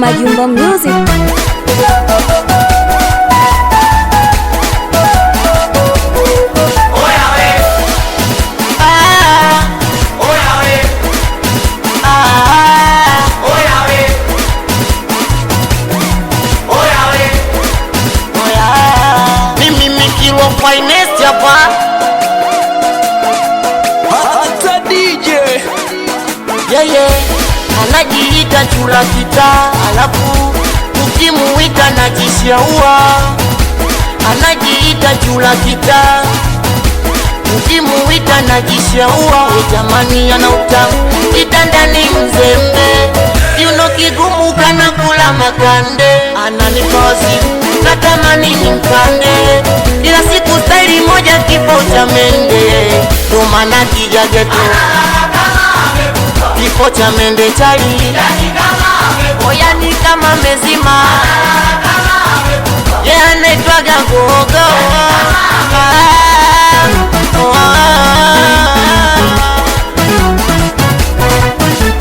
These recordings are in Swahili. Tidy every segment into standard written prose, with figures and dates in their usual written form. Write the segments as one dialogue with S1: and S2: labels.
S1: Majumba Music.
S2: Finest hapa
S3: hata DJ
S2: yeye anajiita chura kita, alafu ukimuita na jishaua. Anajiita chura kita, ukimuita na jishaua. Jamani ana utamu kitandani mzembe, kiuno kigumu kana kula makande. Ananipa wazimu natamani nimkande, kila siku staili moja kifo cha mende. Ndo maana kija geto kifo cha mende chali, oyani kama mezima. Ye anaitwaga gogo,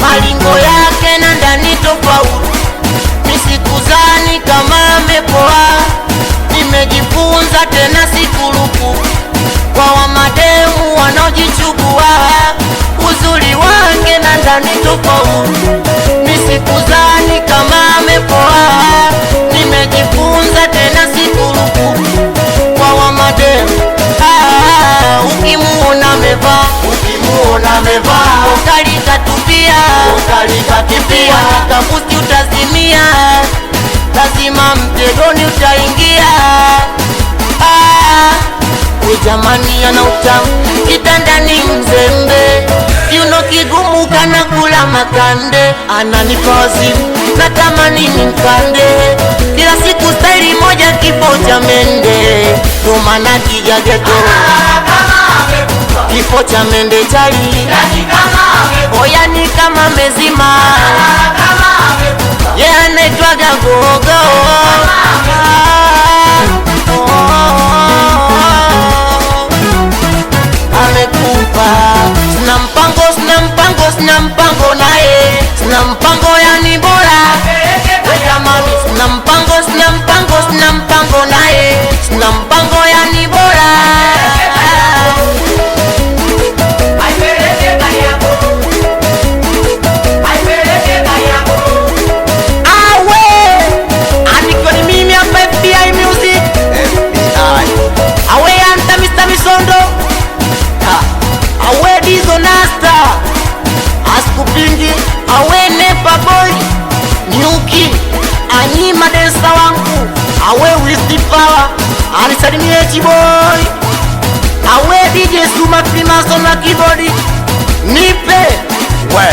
S2: malingo yake na ndani tofauti, nisikuzani kama amepoa. Nimejifunza tena sikurupu kwa wamademu wanaojichubua, uzuri wake na ndani tofauti, nisikuzani kama amepoa. Nimejifunza tena sikurupu kwa wamademu. Ukimuona amevaa, ukimuona amevaa ukali katupia, ukali katupia, kabuti utazimia, lazima mtegoni utaingia. We jamani ana utamu kitandani mzembe, kiuno kigumu kana kula makande. Ananipa wazimu natamani nimkande, kila siku staili moja kifo cha mende. Ndo maana kija geto kifo cha mende chali, oyani kama mezima. Ye anaitwaga gogo, amekufa. Sina mpango, sina mpango, sina mpango naye, sina mpango yani bora. We jamani, sina mpango, sina mpango, sina mpango naye, sina mpango yani bora. Awe Dizo Nasta askupingi, awe Nepa Boy Nyuki ani madensa wangu, awe Whisky Power anisalimie Chiboy, awe DJ Suma Primason na keyboard nipe we